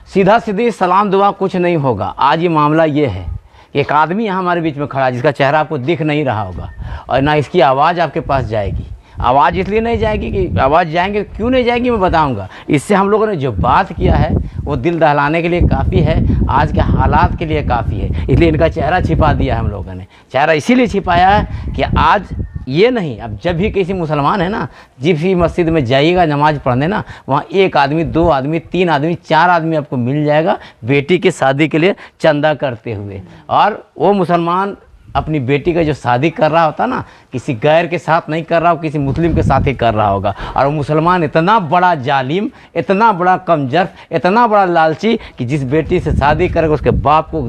सीधा सीधी सलाम दुआ कुछ नहीं होगा। आज ये मामला ये है कि एक आदमी यहाँ हमारे बीच में खड़ा है जिसका चेहरा आपको दिख नहीं रहा होगा और ना इसकी आवाज़ आपके पास जाएगी। आवाज़ इसलिए नहीं जाएगी कि आवाज़ जाएंगे, क्यों नहीं जाएगी मैं बताऊंगा। इससे हम लोगों ने जो बात किया है वो दिल दहलाने के लिए काफ़ी है, आज के हालात के लिए काफ़ी है, इसलिए इनका चेहरा छिपा दिया है हम लोगों ने। चेहरा इसीलिए छिपाया है कि आज ये नहीं, अब जब भी किसी मुसलमान है ना, जिस भी मस्जिद में जाइएगा नमाज़ पढ़ने ना, वहाँ एक आदमी, दो आदमी, तीन आदमी, चार आदमी आपको मिल जाएगा बेटी की शादी के लिए चंदा करते हुए। और वो मुसलमान अपनी बेटी का जो शादी कर रहा होता ना, किसी गैर के साथ नहीं कर रहा हो, किसी मुस्लिम के साथ ही कर रहा होगा। और वो मुसलमान इतना बड़ा जालिम, इतना बड़ा कमजोर, इतना बड़ा लालची कि जिस बेटी से शादी करेगा उसके बाप को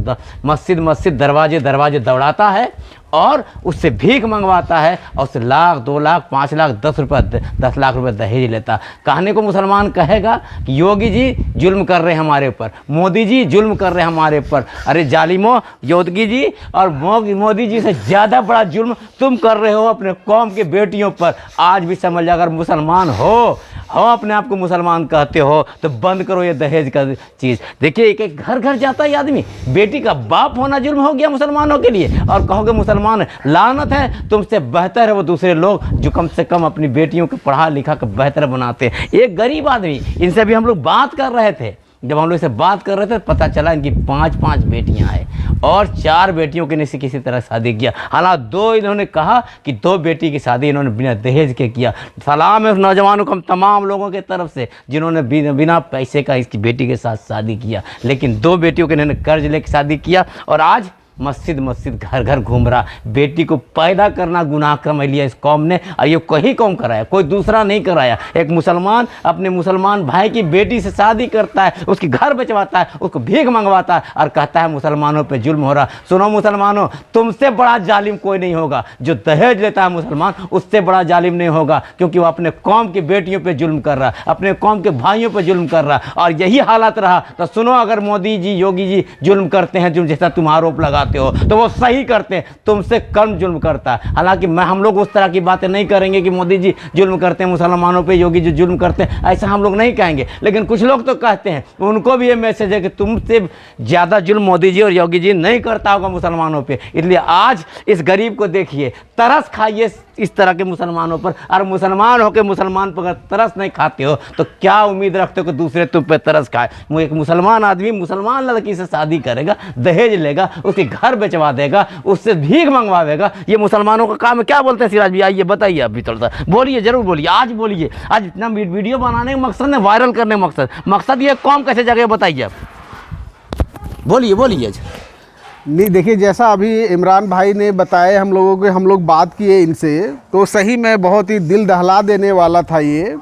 मस्जिद मस्जिद दरवाजे दरवाजे दौड़ाता है और उससे भीख मंगवाता है और उससे लाख, 2 लाख, 5 लाख, 10 लाख रुपए दहेज लेता। कहने को मुसलमान कहेगा कि योगी जी जुल्म कर रहे हैं हमारे ऊपर, मोदी जी जुल्म कर रहे हैं हमारे ऊपर। अरे जालिमो, योगी जी और मोदी जी से ज़्यादा बड़ा जुल्म तुम कर रहे हो अपने कौम की बेटियों पर। आज भी समझ लो, अगर मुसलमान हो अपने आप को मुसलमान कहते हो तो बंद करो ये दहेज का चीज़। देखिए एक एक घर घर जाता है आदमी, बेटी का बाप होना जुल्म हो गया मुसलमानों के लिए, और कहोगे मुसलमान लानत है। तुमसे बेहतर है वो दूसरे लोग जो कम से कम अपनी बेटियों को पढ़ा लिखा कर बेहतर बनाते हैं। एक गरीब आदमी, इनसे भी हम लोग बात कर रहे थे, जब हम लोग इसे बात कर रहे थे पता चला इनकी 5 बेटियां हैं और 4 बेटियों के ने से किसी तरह शादी किया। हालांकि 2 इन्होंने कहा कि 2 बेटी की शादी इन्होंने बिना दहेज के किया। सलाम है उस नौजवानों को, हम तमाम लोगों के तरफ से जिन्होंने बिना पैसे का इसकी बेटी के साथ शादी किया, लेकिन 2 बेटियों के इन्होंने कर्ज लेकर शादी किया और आज मस्जिद मस्जिद घर घर घूम रहा। बेटी को पैदा करना गुनाह कम लिया इस कौम ने, और ये कोई कौम कराया, कोई दूसरा नहीं कराया। एक मुसलमान अपने मुसलमान भाई की बेटी से शादी करता है, उसकी घर बचवाता है, उसको भीख मंगवाता है और कहता है मुसलमानों पे जुल्म हो रहा। सुनो मुसलमानों, तुमसे बड़ा जालिम कोई नहीं होगा। जो दहेज लेता है मुसलमान, उससे बड़ा जालिम नहीं होगा, क्योंकि वो अपने कौम की बेटियों पर जुल्म कर रहा, अपने कौम के भाइयों पर जुल्म कर रहा। और यही हालत रहा तो सुनो, अगर मोदी जी, योगी जी जुल्म करते हैं, जुल्म जैसा तुम आरोप लगा हो तो वो सही करते हैं, तुमसे कम जुल्म करता है। हालांकि हम लोग उस तरह की बातें नहीं करेंगे कि मोदी जी जुल्म करते हैं मुसलमानों पे, योगी जी जुल्म करते हैं, ऐसा हम लोग नहीं कहेंगे। लेकिन कुछ लोग तो कहते हैं, उनको भी ये मैसेज है कि तुमसे ज़्यादा जुल्म मोदी जी और योगी जी नहीं करता होगा मुसलमानों पे। इसलिए आज इस गरीब को देखिए, तरस खाइए इस तरह के मुसलमानों पर। और मुसलमान होकर मुसलमान पर अगर तरस नहीं खाते हो तो क्या उम्मीद रखते हो कि दूसरे तुम पे तरस खाए। एक मुसलमान आदमी मुसलमान लड़की से शादी करेगा, दहेज लेगा, उसके घर बेचवा देगा, उससे भीख मंगवाएगा, ये मुसलमानों का काम है। क्या बोलते हैं सिराज भी, आइए बताइए, अभी थोड़ा सा बोलिए, जरूर बोलिए, आज बोलिए। आज इतना वीडियो बनाने का मकसद है, वायरल करने का मकसद ये कौम कैसे जगह बताइए आप, बोलिए बोलिए। नहीं देखिए, जैसा अभी इमरान भाई ने बताया हम लोगों के, हम लोग बात किए इनसे, तो सही में बहुत ही दिल दहला देने वाला था ये,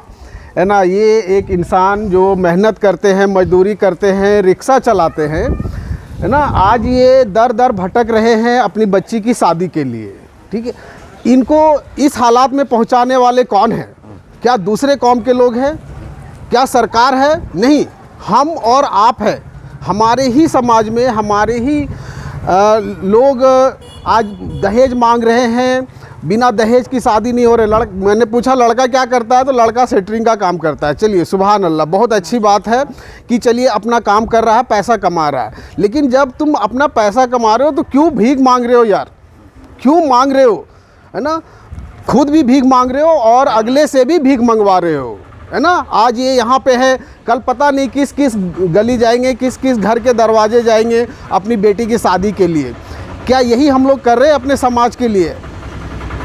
है ना। ये एक इंसान जो मेहनत करते हैं, मजदूरी करते हैं, रिक्शा चलाते हैं, है ना, आज ये दर दर भटक रहे हैं अपनी बच्ची की शादी के लिए, ठीक है। इनको इस हालात में पहुंचाने वाले कौन हैं? क्या दूसरे कौम के लोग हैं? क्या सरकार है? नहीं, हम और आप हैं। हमारे ही समाज में हमारे ही लोग आज दहेज मांग रहे हैं, बिना दहेज की शादी नहीं हो रही। मैंने पूछा लड़का क्या करता है, तो लड़का सेटरिंग का काम करता है। चलिए सुभान अल्लाह, बहुत अच्छी बात है कि चलिए अपना काम कर रहा है, पैसा कमा रहा है। लेकिन जब तुम अपना पैसा कमा रहे हो तो क्यों भीख मांग रहे हो यार? क्यों मांग रहे हो, है ना? खुद भी भीख मांग रहे हो और अगले से भी भीख मंगवा रहे हो, है ना। आज ये यहाँ पे है, कल पता नहीं किस किस गली जाएंगे, किस किस घर के दरवाजे जाएंगे अपनी बेटी की शादी के लिए। क्या यही हम लोग कर रहे हैं अपने समाज के लिए?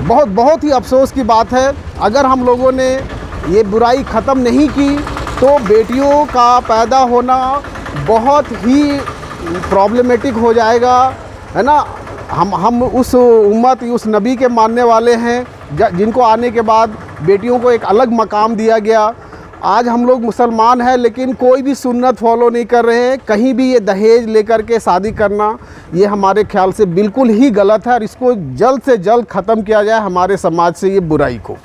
बहुत ही अफसोस की बात है। अगर हम लोगों ने ये बुराई ख़त्म नहीं की तो बेटियों का पैदा होना बहुत ही प्रॉब्लमेटिक हो जाएगा, है ना। हम उस उम्मत, उस नबी के मानने वाले हैं जिनको आने के बाद बेटियों को एक अलग मकाम दिया गया। आज हम लोग मुसलमान हैं लेकिन कोई भी सुन्नत फॉलो नहीं कर रहे हैं। कहीं भी ये दहेज लेकर के शादी करना, ये हमारे ख्याल से बिल्कुल ही गलत है और इसको जल्द से जल्द ख़त्म किया जाए हमारे समाज से, ये बुराई को।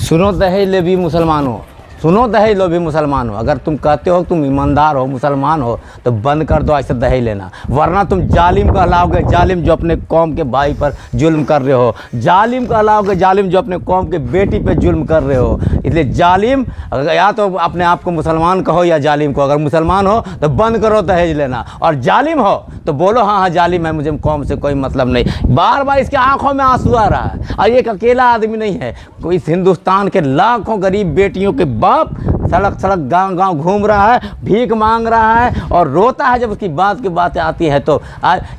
सुनो दहेज ले भी मुसलमानों, सुनो दहेज लो भी मुसलमान हो, अगर तुम कहते हो तुम ईमानदार हो मुसलमान हो तो बंद कर दो ऐसे दहेज लेना, वरना तुम जालिम कहलाओगे, जालिम जो अपने कौम के भाई पर जुल्म कर रहे हो, जालिम कहलाओगे, जालिम जो अपने कौम के बेटी पे जुल्म कर रहे हो। इसलिए जालिम या तो अपने आप को मुसलमान कहो या जालिम को, अगर मुसलमान हो तो बंद करो दहेज लेना, और जालिम हो तो बोलो हाँ हाँ जालिम है, मुझे कौम से कोई मतलब नहीं। बार बार इसके आंखों में आंसू आ रहा है, और एक अकेला आदमी नहीं है, कोई इस हिंदुस्तान के लाखों गरीब बेटियों के बाप सड़क सड़क गांव गांव घूम रहा है, भीख मांग रहा है और रोता है जब उसकी बात की बातें आती है। तो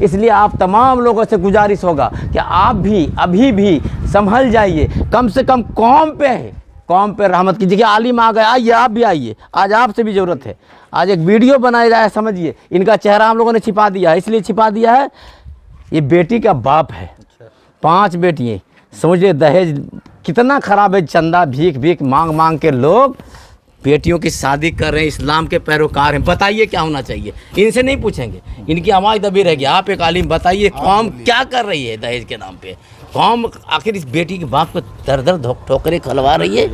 इसलिए आप तमाम लोगों से गुजारिश होगा कि आप भी अभी भी संभल जाइए, कम से कम कौम पे रहमत कीजिए। आलिम आ गए, आइए आप भी आइए, आज आपसे भी ज़रूरत है। आज एक वीडियो बनाया जाए, समझिए इनका चेहरा हम लोगों ने छिपा दिया है, इसलिए छिपा दिया है, ये बेटी का बाप है, 5 बेटियाँ, समझिए दहेज कितना ख़राब है। चंदा भीख भीख मांग मांग के लोग बेटियों की शादी कर रहे हैं, इस्लाम के पैरोकार हैं। बताइए क्या होना चाहिए, इनसे नहीं पूछेंगे, इनकी आवाज़ दबी रहेगी। आप एक आलिम बताइए कौम क्या कर रही है दहेज के नाम पे, कौम आखिर इस बेटी के बाप को दर दर ठोकरे खलवा रही है,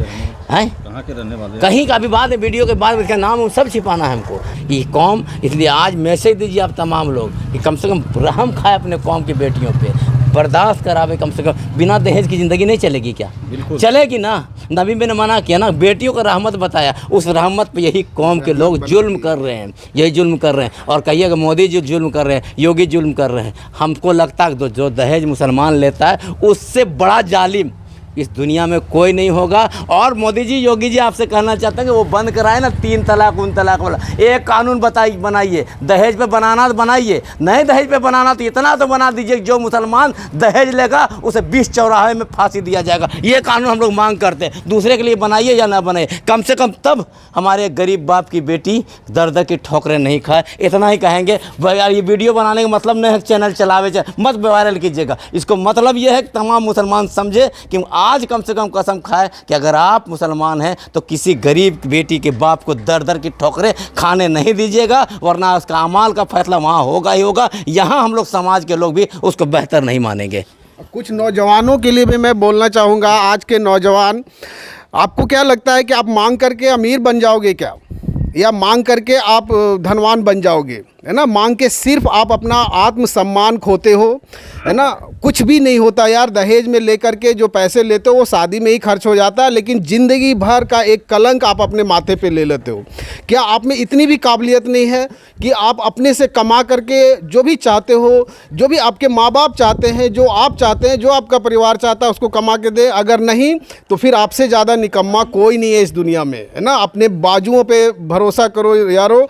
हैं कहाँ के रहने वाले, कहीं का भी बात है, वीडियो के बाद इसका नाम सब छिपाना है हमको, ये कौम। इसलिए आज मैसेज दीजिए आप तमाम लोग कि कम से कम रहम खाए अपने कौम की बेटियों पे, बर्दाश्त करावे कम से कम। बिना दहेज की ज़िंदगी नहीं चलेगी क्या? चलेगी ना। नबी ने मना किया ना, बेटियों को रहमत बताया, उस रहमत पे यही कौम के लोग जुल्म कर रहे हैं, यही जुल्म कर रहे हैं। और कहिएगा मोदी जी जुल्म कर रहे हैं, योगी जुल्म कर रहे हैं, हमको लगता है जो दहेज मुसलमान लेता है उससे बड़ा जालिम इस दुनिया में कोई नहीं होगा। और मोदी जी योगी जी आपसे कहना चाहते हैं कि वो बंद कराए ना 3 तलाक 1 तलाक वाला, एक कानून बनाइए, दहेज पे बनाना तो बनाइए, नहीं दहेज पे बनाना तो इतना तो बना दीजिए जो मुसलमान दहेज लेगा उसे 20 चौराहे में फांसी दिया जाएगा। ये कानून हम लोग मांग करते हैं, दूसरे के लिए बनाइए या ना बनाइए, कम से कम तब हमारे गरीब बाप की बेटी दर दर की ठोकरें नहीं खाए। इतना ही कहेंगे। यार ये वीडियो बनाने का मतलब नहीं है चैनल चलावे, मत वायरल कीजिएगा, इसको मतलब ये है कि तमाम मुसलमान समझे कि आज कम से कम कसम खाए कि अगर आप मुसलमान हैं तो किसी गरीब बेटी के बाप को दर दर की ठोकरें खाने नहीं दीजिएगा, वरना उसका अमाल का फैसला वहाँ होगा ही होगा। यहाँ हम लोग समाज के लोग भी उसको बेहतर नहीं मानेंगे। कुछ नौजवानों के लिए भी मैं बोलना चाहूँगा, आज के नौजवान, आपको क्या लगता है कि आप मांग करके अमीर बन जाओगे क्या, या मांग करके आप धनवान बन जाओगे, है ना? मांग के सिर्फ आप अपना आत्मसम्मान खोते हो, है ना? कुछ भी नहीं होता यार, दहेज में लेकर के जो पैसे लेते हो वो शादी में ही खर्च हो जाता है, लेकिन ज़िंदगी भर का एक कलंक आप अपने माथे पे ले लेते हो। क्या आप में इतनी भी काबिलियत नहीं है कि आप अपने से कमा करके जो भी चाहते हो, जो भी आपके माँ बाप चाहते हैं, जो आप चाहते हैं, जो आपका परिवार चाहता है उसको कमा के दे? अगर नहीं तो फिर आपसे ज़्यादा निकम्मा कोई नहीं है इस दुनिया में, है ना? अपने बाजुओं पे भरोसा करो यारो।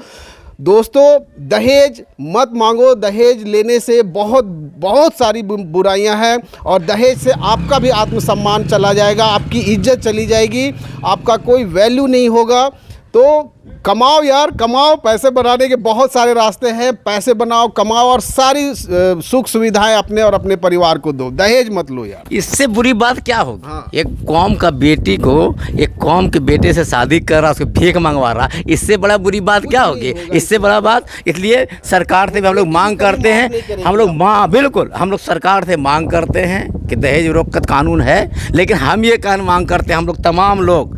दोस्तों, दहेज मत मांगो, दहेज लेने से बहुत सारी बुराइयां हैं, और दहेज से आपका भी आत्मसम्मान चला जाएगा, आपकी इज्जत चली जाएगी, आपका कोई वैल्यू नहीं होगा। तो कमाओ यार, कमाओ, पैसे बनाने के बहुत सारे रास्ते हैं, पैसे बनाओ, कमाओ, और सारी सुख सुविधाएं अपने और अपने परिवार को दो, दहेज मत लो यार। इससे बुरी बात क्या होगी? हाँ। एक कौम का बेटी को एक कौम के बेटे से शादी कर रहा, उसको भीख मंगवा रहा, इससे बड़ा बुरी बात क्या होगी? इससे बड़ा बात। इसलिए सरकार से भी हम लोग मांग करते हैं, बिल्कुल हम लोग सरकार से मांग करते हैं कि दहेज रोकत कानून है, लेकिन हम ये कानून मांग करते हैं हम लोग तमाम लोग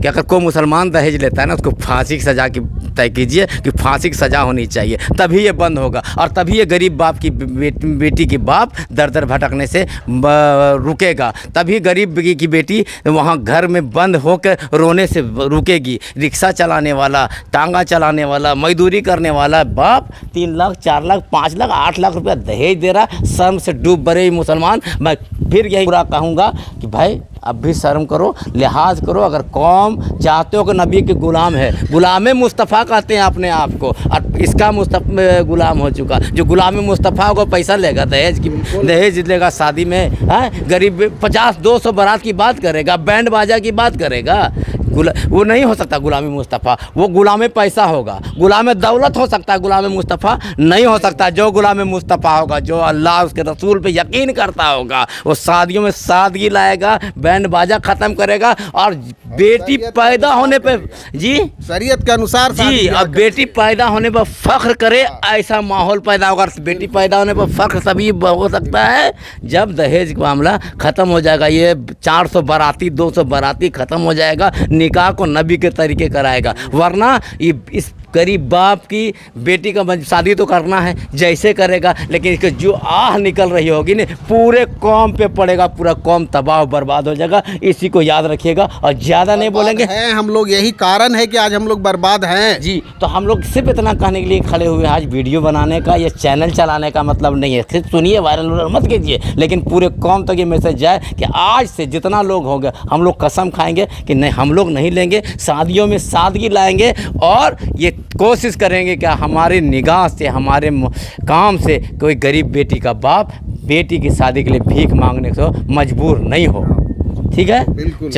कि अगर कोई मुसलमान दहेज लेता है ना, उसको फांसी की सज़ा की तय कीजिए कि फांसी की सज़ा होनी चाहिए, तभी ये बंद होगा, और तभी ये गरीब बाप की बेटी की बाप दर दर भटकने से रुकेगा, तभी गरीब की बेटी वहाँ घर में बंद होकर रोने से रुकेगी। रिक्शा चलाने वाला, टांगा चलाने वाला, मजदूरी करने वाला बाप 3 लाख 4 लाख 5 लाख 8 लाख रुपया दहेज दे रहा, शर्म से डूब बरे मुसलमान। मैं फिर यही पूरा कहूँगा कि भाई अब भी शर्म करो, लिहाज करो। अगर कौम चाहते हो कि नबी के गुलाम है, गुलाम मुस्तफ़ा कहते हैं अपने आप को, और इसका मुस्तफ़ा गुलाम हो चुका, जो गुलाम मुस्तफ़ा को पैसा लेगा, दहेज लेगा, शादी में है गरीब 50-200 बारात की बात करेगा, बैंड बाजा की बात करेगा, वो नहीं हो सकता गुलामी मुस्तफ़ा। वो गुलाम पैसा होगा, गुलाम दौलत हो सकता है, गुलाम मुस्तफ़ा नहीं हो सकता। जो गुलाम मुस्तफ़ा होगा, जो अल्लाह उसके रसूल पे यकीन करता होगा, वो शादियों में सादगी लाएगा, बैंड बैंड बाजा ख़त्म करेगा और बेटी पैदा होने पे जी शरीयत के अनुसार जी अब बेटी पैदा होने पर फख्र करे, ऐसा माहौल पैदा होगा। बेटी पैदा होने पर फख्र तभी हो सकता है जब दहेज का मामला ख़त्म हो जाएगा। ये 400 बाराती 200 बाराती ख़त्म हो जाएगा, निकाह को नबी के तरीके कराएगा। वरना ये इस गरीब बाप की बेटी का शादी तो करना है जैसे करेगा, लेकिन इसके जो आह निकल रही होगी ना पूरे कौम पे पड़ेगा, पूरा कौम तबाह बर्बाद हो जाएगा। इसी को याद रखिएगा और ज़्यादा नहीं बोलेंगे हैं हम लोग, यही कारण है कि आज हम लोग बर्बाद हैं जी। तो हम लोग सिर्फ इतना कहने के लिए खड़े हुए हैं, आज वीडियो बनाने का या चैनल चलाने का मतलब नहीं है, सिर्फ सुनिए, वायरल मत कीजिए, लेकिन पूरे कौम तक ये मैसेज जाए कि आज से जितना लोग होंगे हम लोग कसम खाएंगे कि नहीं, हम लोग नहीं लेंगे, शादियों में सादगी लाएंगे और ये कोशिश करेंगे कि हमारी निगाह से, हमारे काम से कोई गरीब बेटी का बाप बेटी की शादी के लिए भीख मांगने से मजबूर नहीं हो। ठीक है,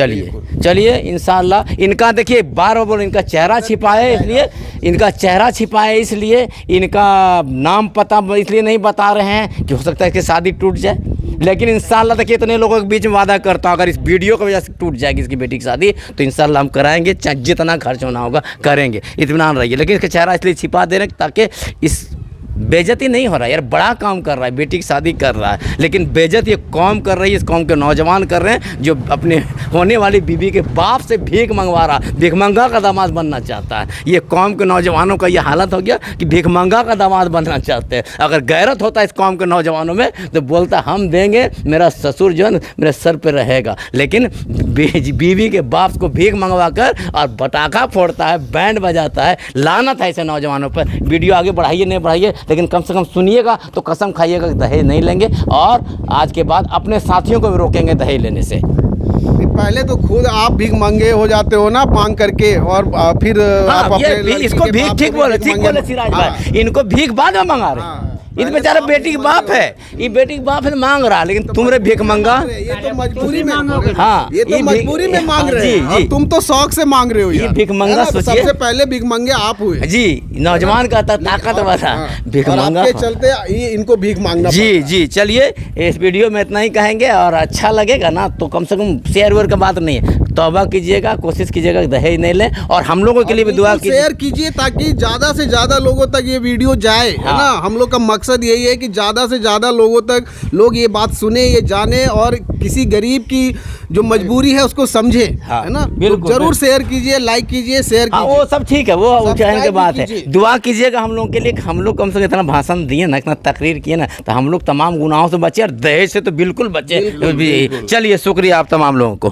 चलिए इंशाअल्लाह। इनका देखिए बार बार इनका चेहरा छिपाए, इसलिए इनका चेहरा छिपाए, इसलिए इनका नाम पता इसलिए नहीं बता रहे हैं कि हो सकता है कि शादी टूट जाए। लेकिन इंशाअल्लाह देखिए इतने लोगों के बीच में वादा करता हूँ, अगर इस वीडियो की वजह से टूट जाएगी इसकी बेटी की शादी तो इंशाअल्लाह हम कराएंगे, चाहे जितना खर्च होना होगा करेंगे, इत्मीनान रहिए। लेकिन इसका चेहरा इसलिए छिपा दे रहे हैं ताकि इस बेइज्जती नहीं हो रहा है, यार बड़ा काम कर रहा है, बेटी की शादी कर रहा है, लेकिन बेइज्जत ये कौम कर रही है, इस कौम के नौजवान कर रहे हैं जो अपने होने वाली बीवी के बाप से भीख मंगवा रहा, भिखमंगा का दामाद बनना चाहता है। ये कौम के नौजवानों का ये हालत हो गया कि भिखमंगा का दामाद बनना चाहते हैं। अगर गैरत होता इस कौम के नौजवानों में तो बोलता हम देंगे, मेरा ससुर जो है मेरे सर पर रहेगा, लेकिन बीवी के बाप को भीख मंगवा कर और पटाखा फोड़ता है, बैंड बजाता है। लानत है ऐसे नौजवानों पर। वीडियो आगे बढ़ाइए नहीं बढ़ाइए, लेकिन कम से कम सुनिएगा तो कसम खाइएगा कि दहेज नहीं लेंगे और आज के बाद अपने साथियों को भी रोकेंगे दहेज लेने से। पहले तो खुद आप भीख मांगे हो जाते हो ना मांग करके, और फिर आप अपने इसको भीख ठीक बोले सिराज भाई, इनको भीख बाद में मंगा रहे। ये बेचारा बेटी की बाप है, ये बेटी की बाप है मांग रहा, लेकिन तुमरे भीख मंगा, ये तो मजबूरी में हाँ, ये तो मजबूरी में मांग रहे हैं और तुम तो शौक से मांग रहे हो। ये भीख मंगा सोचिए, सबसे पहले भीख मंगे आप हुए जी। नौजवान का ताकत वाला भीख मंगा के चलते ये इनको भीख मांगना जी। चलिए इस वीडियो में इतना ही कहेंगे, और अच्छा लगेगा ना तो कम से कम शेयर वेयर का बात नहीं है, तौबा कीजिएगा, कोशिश कीजिएगा दहेज नहीं लें, और हम लोगों के लिए भी दुआ कीजिए, शेयर कीजिए ताकि ज़्यादा से ज़्यादा लोगों तक ये वीडियो जाए, है ना। हम लोग का मकसद यही है कि ज़्यादा से ज़्यादा लोगों तक लोग ये बात सुने, ये जाने, और किसी गरीब की जो मजबूरी है उसको समझे, है ना। बिल्कुल, तो जरूर शेयर कीजिए, लाइक कीजिए, शेयर कीजिए। वो सब ठीक है, वो चैनल की बात है। दुआ कीजिएगा हम लोगों के लिए, हम लोग कम से कम इतना भाषण दिए ना, इतना तकरीर किए ना, तो हम लोग तमाम गुनाहों से बचे और दहेज से तो बिल्कुल बचे। चलिए शुक्रिया आप तमाम लोगों को।